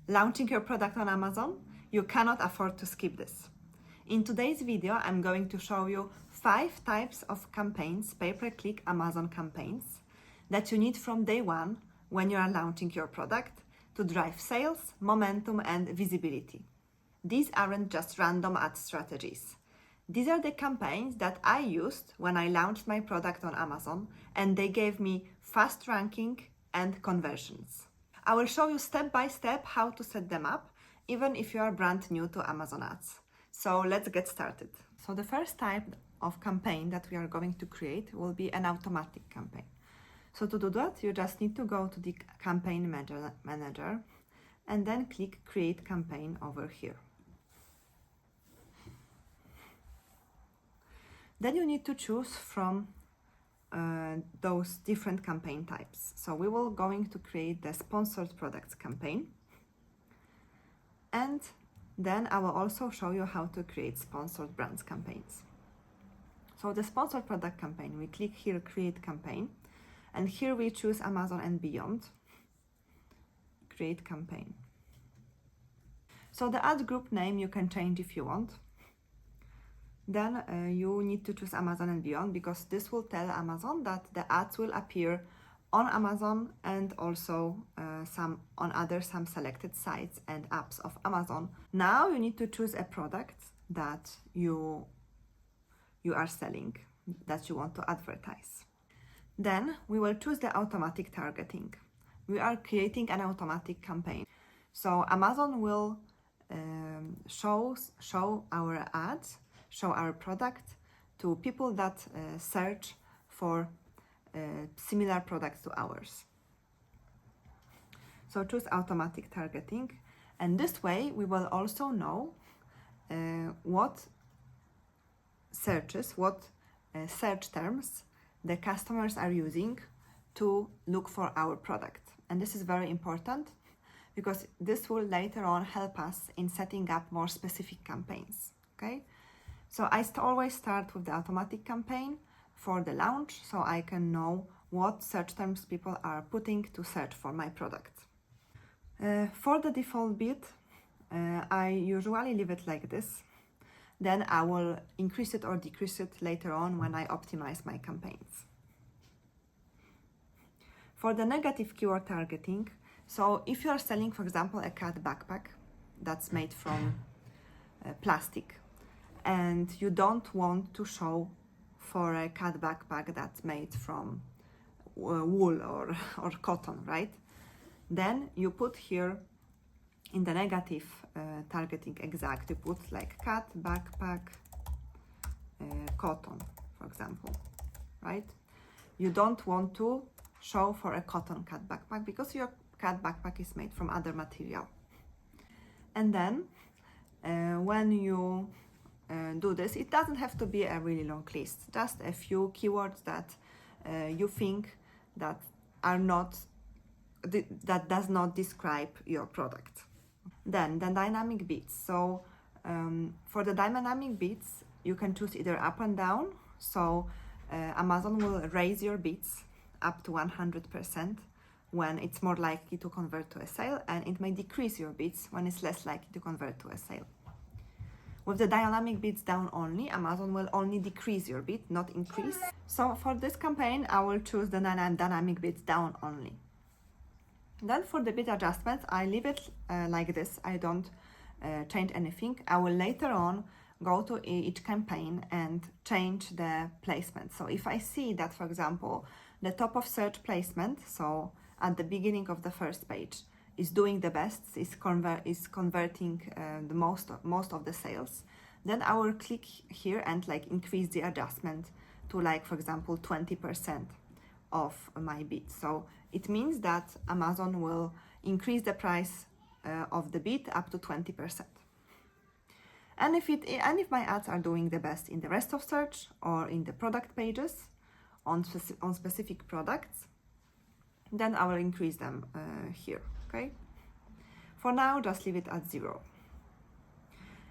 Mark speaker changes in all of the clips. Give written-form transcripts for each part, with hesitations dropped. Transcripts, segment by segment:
Speaker 1: Launching your product on Amazon? You cannot afford to skip this. In today's video, I'm going to show you 5 types of campaigns, pay-per-click Amazon campaigns, that you need from day one when you are launching your product to drive sales, momentum, and visibility. These aren't just random ad strategies. These are the campaigns that I used when I launched my product on Amazon, and they gave me fast ranking and conversions. I will show you step by step how to set them up, even if you are brand new to Amazon ads. So let's get started. So the first type of campaign that we are going to create will be an automatic campaign. So to do that, you just need to go to the campaign manager and then click create campaign over here. Then you need to choose from those different campaign types. So we will going to create the sponsored products campaign, and then I will also show you how to create sponsored brands campaigns. So the sponsored product campaign, we click here create campaign, and here we choose Amazon and beyond, create campaign. So the ad group name you can change if you want. Then you need to choose Amazon and beyond, because this will tell Amazon that the ads will appear on Amazon and also some selected sites and apps of Amazon. Now you need to choose a product that you are selling, that you want to advertise. Then we will choose the automatic targeting. We are creating an automatic campaign. So Amazon will show our ads, show our product to people that search for similar products to ours. So choose automatic targeting, and this way we will also know what search terms the customers are using to look for our product. And this is very important, because this will later on help us in setting up more specific campaigns. Okay? So I always start with the automatic campaign for the launch, so I can know what search terms people are putting to search for my product. For the default bid, I usually leave it like this. Then I will increase it or decrease it later on when I optimize my campaigns. For the negative keyword targeting, so if you are selling, for example, a cat backpack that's made from plastic, and you don't want to show for a cat backpack that's made from wool or cotton, right? Then you put here in the negative targeting exact, you put like cat backpack cotton, for example, right? You don't want to show for a cotton cat backpack because your cat backpack is made from other material. And then when you do this, it doesn't have to be a really long list, just a few keywords that you think that does not describe your product. Then the dynamic bids. So for the dynamic bids, you can choose either up and down. So Amazon will raise your bids up to 100% when it's more likely to convert to a sale, and it may decrease your bids when it's less likely to convert to a sale. With the dynamic bids down only, Amazon will only decrease your bid, not increase. So for this campaign, I will choose the dynamic bids down only. Then for the bid adjustments, I leave it like this. I don't change anything. I will later on go to each campaign and change the placement. So if I see that, for example, the top of search placement, so at the beginning of the first page, is doing the best, is converting the most of the sales, then I will click here and like increase the adjustment to, like, for example, 20% of my bid. So it means that Amazon will increase the price of the bid up to 20%. And if my ads are doing the best in the rest of search or in the product pages on specific products, then I will increase them here. Okay. For now, just leave it at 0.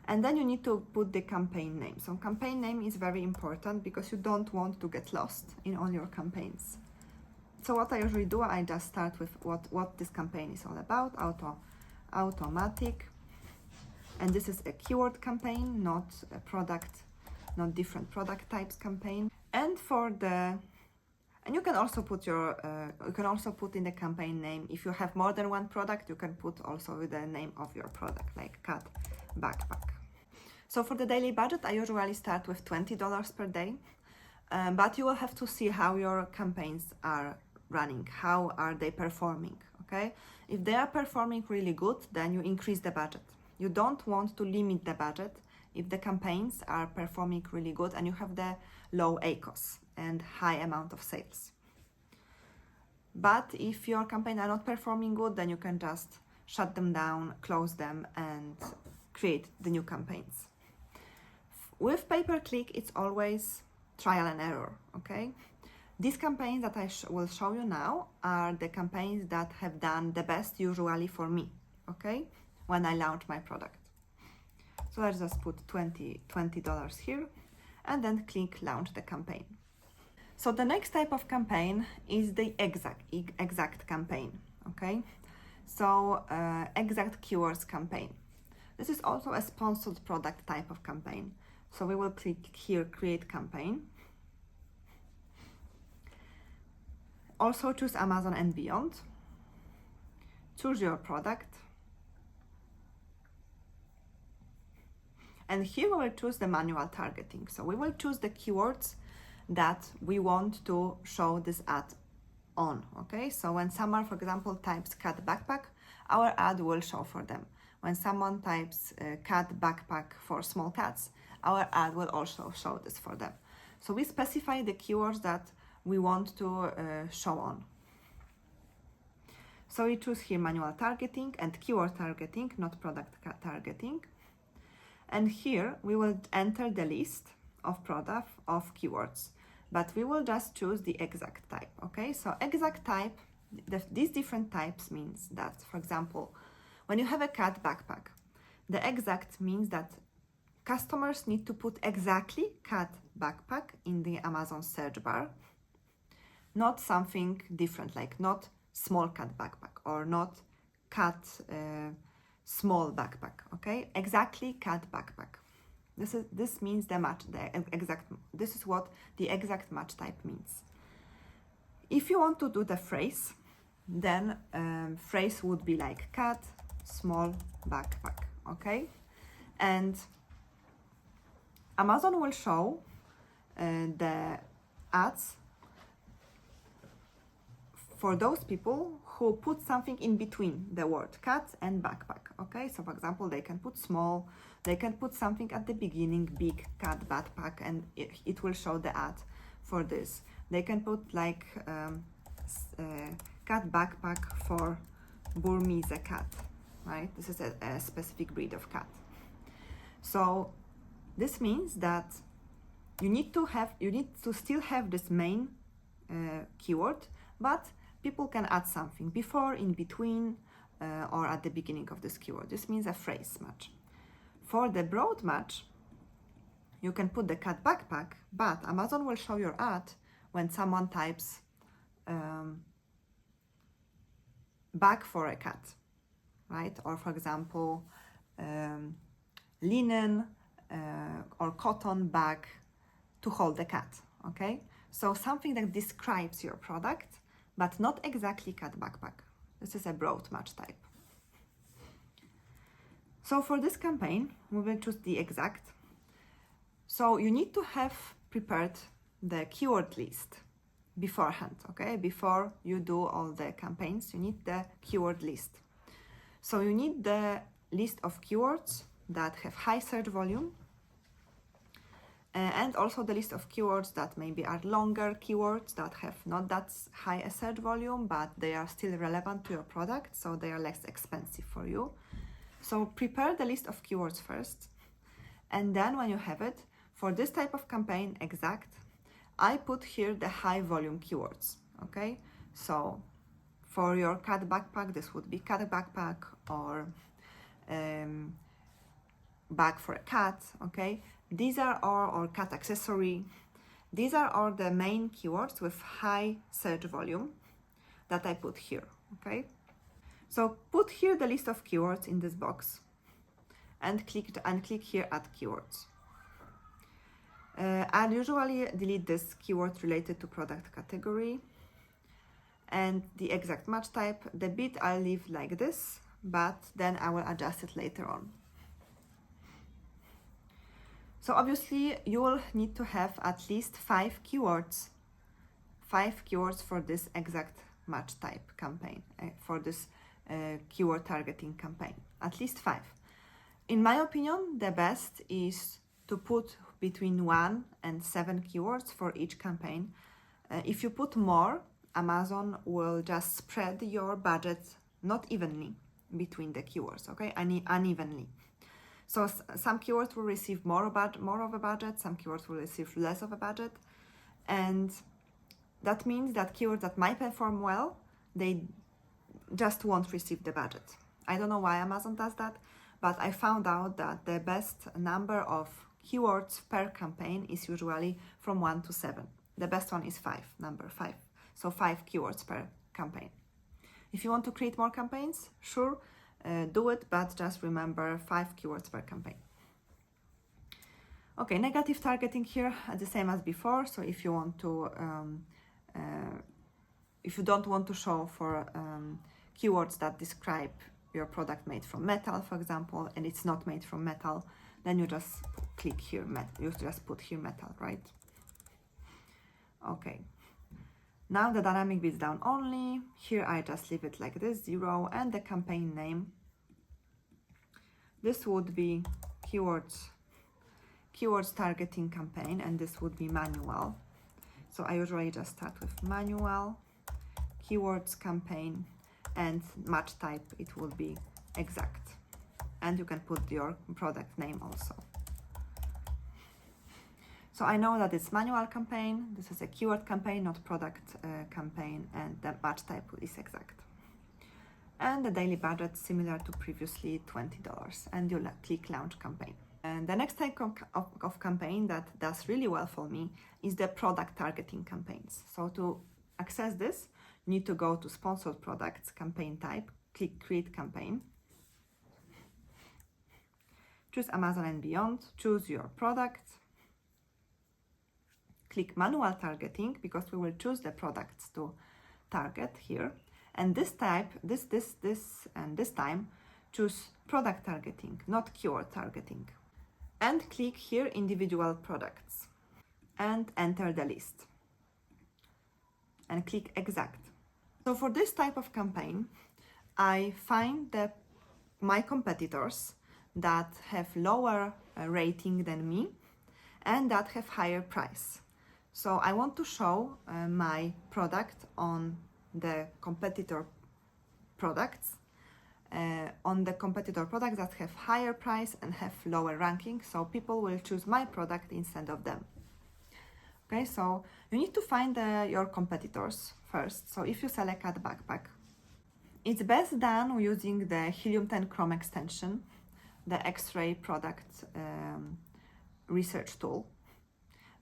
Speaker 1: And then you need to put the campaign name. So campaign name is very important because you don't want to get lost in all your campaigns. So what I usually do, I just start with what this campaign is all about, automatic, and this is a keyword campaign, not a product, not different product types campaign. And for the, and you can also put your, you can also put in the campaign name, if you have more than one product, you can put also the name of your product, like cat backpack. So for the daily budget, I usually start with $20 per day, but you will have to see how your campaigns are running, how are they performing, okay? If they are performing really good, then you increase the budget. You don't want to limit the budget if the campaigns are performing really good and you have the low ACOS and high amount of sales. But if your campaigns are not performing good, then you can just shut them down, close them, and create the new campaigns. With pay-per-click, it's always trial and error, okay? These campaigns that I will show you now are the campaigns that have done the best usually for me, okay? When I launch my product. So let's just put $20 here and then click launch the campaign. So the next type of campaign is the exact campaign, okay? So exact keywords campaign. This is also a sponsored product type of campaign. So we will click here, create campaign. Also choose Amazon and beyond. Choose your product. And here we will choose the manual targeting. So we will choose the keywords that we want to show this ad on, okay? So when someone, for example, types cat backpack, our ad will show for them. When someone types cat backpack for small cats, our ad will also show this for them. So we specify the keywords that we want to show on. So we choose here manual targeting and keyword targeting, not product targeting. And here we will enter the list of product of keywords, but we will just choose the exact type, okay? So exact type, these different types means that, for example, when you have a cat backpack, the exact means that customers need to put exactly cat backpack in the Amazon search bar, not something different, like not small cat backpack or not cat small backpack, okay? Exactly cat backpack. This means the match, this is what the exact match type means. If you want to do the phrase, then phrase would be like cat small backpack, okay? And Amazon will show the ads for those people who put something in between the word cat and backpack, okay? So for example, they can put small, they can put something at the beginning, big cat backpack, and it will show the ad for this. They can put like cat backpack for Burmese cat, right? This is a specific breed of cat. So this means that you need to still have this main keyword, but people can add something before, in between, or at the beginning of this keyword. This means a phrase match. For the broad match, you can put the cat backpack, but Amazon will show your ad when someone types bag for a cat, right? Or for example, linen or cotton bag to hold the cat, okay? So something that describes your product, but not exactly cat backpack. This is a broad match type. So for this campaign, we will choose the exact. So you need to have prepared the keyword list beforehand, okay? Before you do all the campaigns, you need the keyword list. So you need the list of keywords that have high search volume, and also the list of keywords that maybe are longer keywords that have not that high a search volume, but they are still relevant to your product, so they are less expensive for you. So prepare the list of keywords first, and then when you have it, for this type of campaign exact, I put here the high volume keywords, okay? So for your cat backpack, this would be cat backpack or bag for a cat, okay? These are all, or cat accessory. These are all the main keywords with high search volume that I put here, okay? So put here the list of keywords in this box and click here Add Keywords. I'll usually delete this keyword related to product category and the exact match type. The bid I'll leave like this, but then I will adjust it later on. So obviously you will need to have at least 5 keywords for this exact match type campaign, for this keyword targeting campaign, at least 5. In my opinion, the best is to put between 1 and 7 keywords for each campaign. If you put more, Amazon will just spread your budget not evenly between the keywords, okay, unevenly. So some keywords will receive more of a budget, some keywords will receive less of a budget, and that means that keywords that might perform well, they just won't receive the budget. I don't know why Amazon does that, but I found out that the best number of keywords per campaign is usually from 1 to 7. The best one is 5, number 5. So 5 keywords per campaign. If you want to create more campaigns, sure, do it, but just remember 5 keywords per campaign. Okay, negative targeting here, the same as before. So if you want to, if you don't want to show for keywords that describe your product made from metal, for example, and it's not made from metal, then you just click here, you just put here metal, right? Okay. Now the dynamic bids down only. Here I just leave it like this, 0, and the campaign name. This would be keywords targeting campaign, and this would be manual. So I usually just start with manual, keywords campaign, and match type, it would be exact. And you can put your product name also. So I know that it's manual campaign, this is a keyword campaign, not product campaign, and the match type is exact. And the daily budget, similar to previously, $20, and you'll click launch campaign. And the next type of campaign that does really well for me is the product targeting campaigns. So to access this, you need to go to sponsored products, campaign type, click create campaign, choose Amazon and beyond, choose your product, click manual targeting, because we will choose the products to target here. And this time, choose product targeting, not keyword targeting. And click here individual products and enter the list. And click exact. So for this type of campaign, I find my competitors that have lower rating than me and that have higher price. So I want to show my product on the competitor products, that have higher price and have lower ranking, so people will choose my product instead of them. Okay, so you need to find your competitors first. So if you sell a cat backpack, it's best done using the Helium-10 Chrome extension, the X-ray product research tool,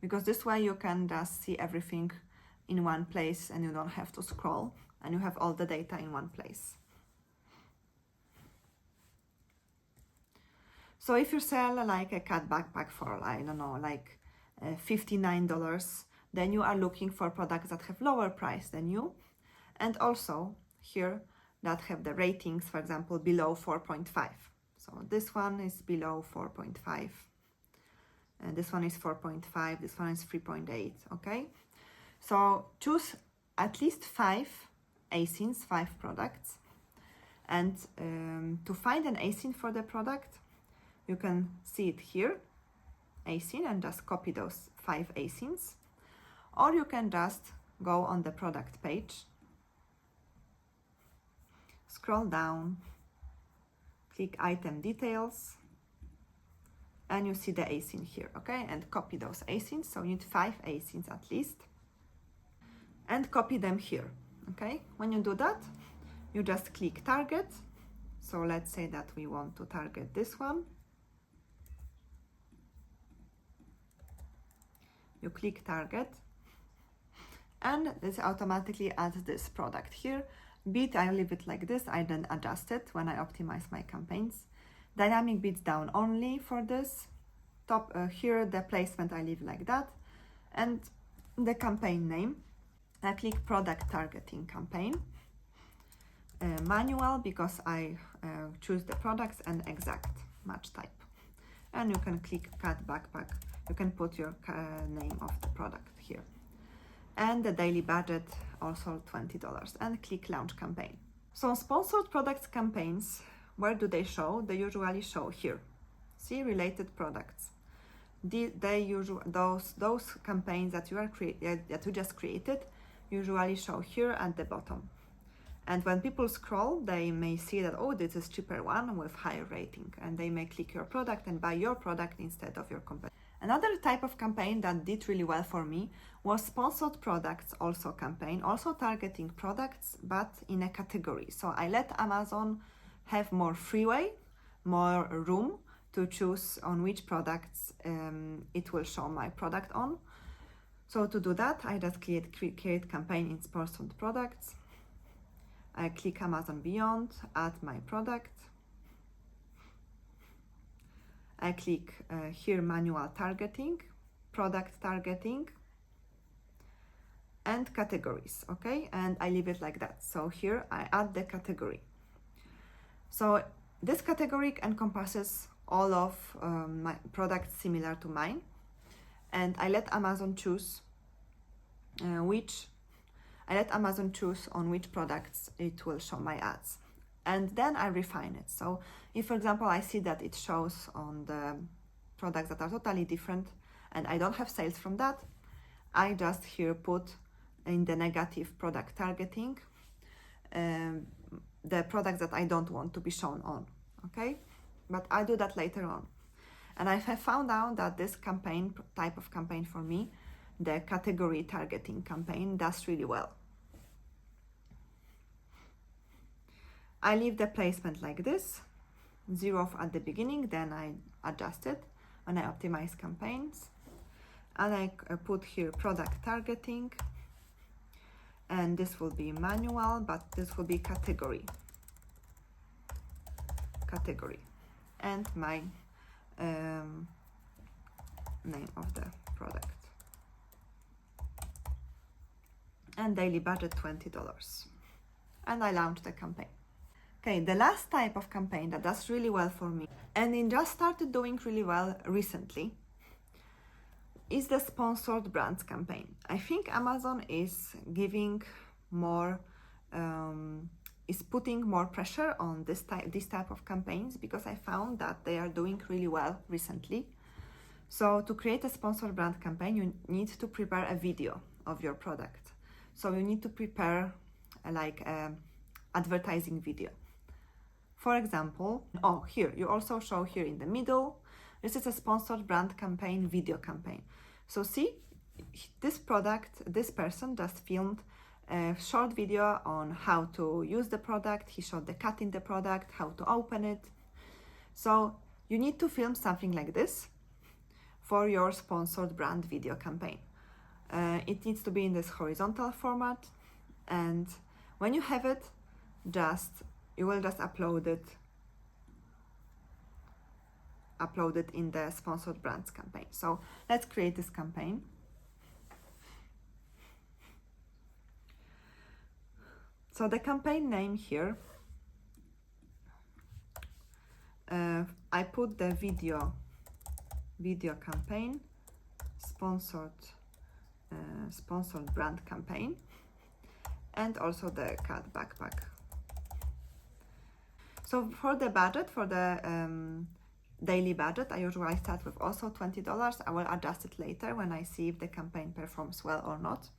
Speaker 1: because this way you can just see everything in one place and you don't have to scroll, and you have all the data in one place. So if you sell like a cat backpack for, I don't know, like $59, then you are looking for products that have lower price than you, and also here that have the ratings, for example, below 4.5. So this one is below 4.5, and this one is 4.5, this one is 3.8, okay? So choose at least 5 ASINs, 5 products, and to find an ASIN for the product, you can see it here, ASIN, and just copy those 5 ASINs, or you can just go on the product page, scroll down, click item details, and you see the ASIN here, okay, and copy those ASINs. So you need 5 ASINs at least, and copy them here, okay? When you do that, you just click target. So let's say that we want to target this one. You click target, and this automatically adds this product here. Bid, I leave it like this. I then adjust it when I optimize my campaigns. Dynamic bids down only for this. Top here, the placement I leave like that. And the campaign name, I click product targeting campaign. Manual, because I choose the products, and exact match type. And you can click cut backpack. You can put your name of the product here. And the daily budget, also $20, and click launch campaign. So sponsored products campaigns, where do they show? They usually show here. See, related products. Those campaigns that you just created usually show here at the bottom. And when people scroll, they may see that, oh, this is cheaper one with higher rating, and they may click your product and buy your product instead of your competitor. Another type of campaign that did really well for me was sponsored products also campaign, also targeting products, but in a category. So I let Amazon have more freeway, more room to choose on which products it will show my product on. So to do that, I just create campaign in sponsored products. I click Amazon Beyond, add my product. I click here manual targeting, product targeting, and categories, okay? And I leave it like that. So here I add the category. So this category encompasses all of my products similar to mine. And I let Amazon choose on which products it will show my ads. And then I refine it. So if, for example, I see that it shows on the products that are totally different and I don't have sales from that, I just here put in the negative product targeting the products that I don't want to be shown on, okay? But I do that later on. And I have found out that this type of campaign for me, the category targeting campaign, does really well. I leave the placement like this, 0 at the beginning, then I adjust it when I optimize campaigns. And I put here product targeting, and this will be manual, but this will be category, and my name of the product. And daily budget $20. And I launch the campaign. Okay, the last type of campaign that does really well for me, and it just started doing really well recently, is the sponsored brands campaign. I think Amazon is giving more, is putting more pressure on this type of campaigns, because I found that they are doing really well recently. So to create a sponsored brand campaign, you need to prepare a video of your product. So you need to prepare advertising video. For example, here, you also show here in the middle, this is a sponsored brand campaign, video campaign. So see, this person just filmed a short video on how to use the product. He showed the cut in the product, how to open it. So you need to film something like this for your sponsored brand video campaign. It needs to be in this horizontal format, and when you have it, you will just upload it in the sponsored brands campaign. So let's create this campaign. So the campaign name here, I put the video campaign, sponsored brand campaign, and also the cut backpack. So for the budget, for the daily budget, I usually start with also $20. I will adjust it later when I see if the campaign performs well or not.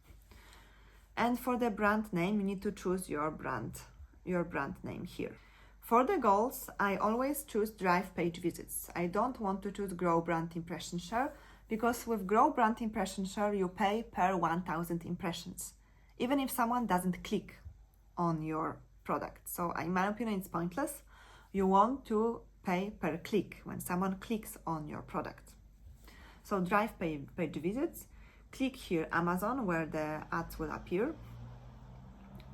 Speaker 1: And for the brand name, you need to choose your brand name here. For the goals, I always choose drive page visits. I don't want to choose grow brand impression share, because with grow brand impression share, you pay per 1,000 impressions, even if someone doesn't click on your product. So in my opinion, it's pointless. You want to pay per click when someone clicks on your product. So drive page visits, click here Amazon, where the ads will appear.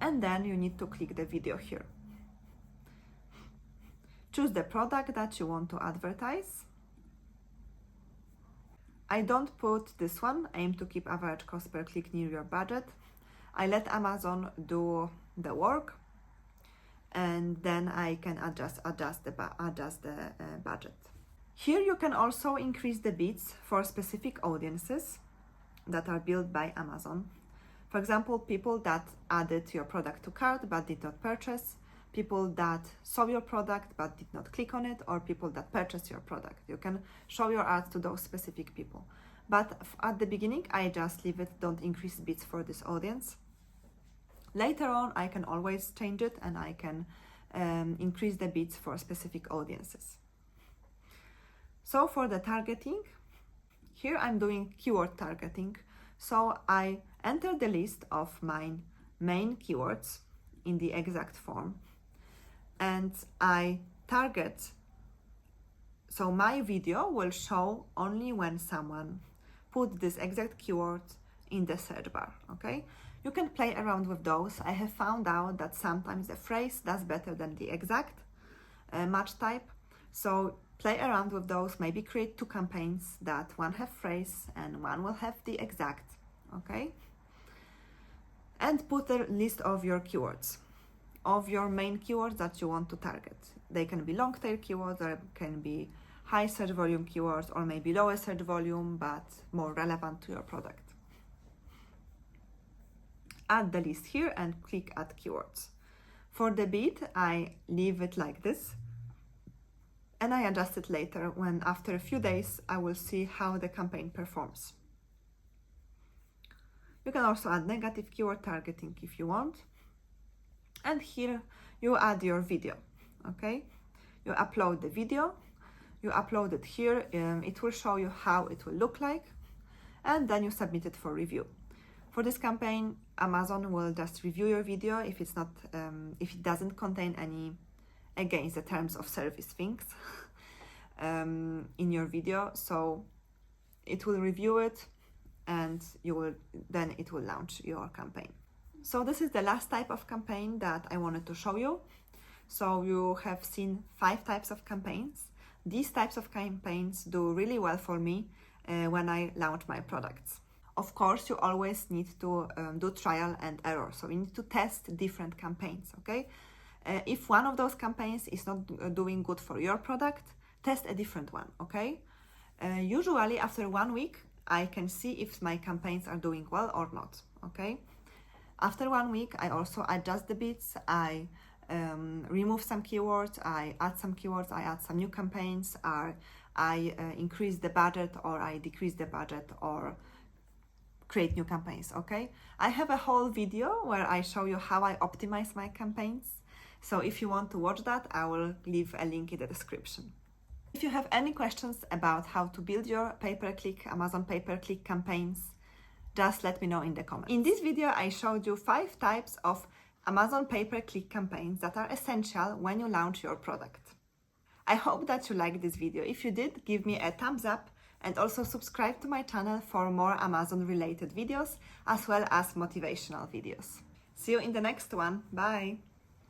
Speaker 1: and then you need to click the video here. Choose the product that you want to advertise. I don't put this one, aim to keep average cost per click near your budget. I let Amazon do the work, and then I can adjust the budget. Here you can also increase the bids for specific audiences that are built by Amazon. For example, people that added your product to cart but did not purchase, people that saw your product but did not click on it, or people that purchased your product. You can show your ads to those specific people. But at the beginning, I just leave it, don't increase bids for this audience. Later on, I can always change it, and I can increase the bids for specific audiences. So for the targeting, here I'm doing keyword targeting. So I enter the list of my main keywords in the exact form, and I target. So my video will show only when someone put this exact keyword in the search bar, okay? You can play around with those. I have found out that sometimes the phrase does better than the exact match type. So play around with those, maybe create two campaigns that one have phrase and one will have the exact, okay? And put a list of your keywords, of your main keywords that you want to target. They can be long tail keywords, or can be high search volume keywords, or maybe lower search volume but more relevant to your product. Add the list here and click Add Keywords. For the bid, I leave it like this, and I adjust it later when, after a few days, I will see how the campaign performs. You can also add negative keyword targeting if you want. And here you add your video, okay? You upload the video, you upload it here, it will show you how it will look like, and then you submit it for review. For this campaign, Amazon will just review your video if it's not, if it doesn't contain any against the terms of service things in your video. So it will review it, and then it will launch your campaign. So this is the last type of campaign that I wanted to show you. So you have seen 5 types of campaigns. These types of campaigns do really well for me when I launch my products. Of course, you always need to do trial and error. So you need to test different campaigns, okay? If one of those campaigns is not doing good for your product, test a different one, okay? Usually after 1 week, I can see if my campaigns are doing well or not, okay? After 1 week, I also adjust the bids, I remove some keywords, I add some keywords, I add some new campaigns, I increase the budget, or I decrease the budget, or create new campaigns, okay? I have a whole video where I show you how I optimize my campaigns. So if you want to watch that, I will leave a link in the description. If you have any questions about how to build your pay-per-click, Amazon pay-per-click campaigns, just let me know in the comments. In this video, I showed you 5 types of Amazon pay-per-click campaigns that are essential when you launch your product. I hope that you liked this video. If you did, give me a thumbs up, and also subscribe to my channel for more Amazon related videos, as well as motivational videos. See you in the next one. Bye!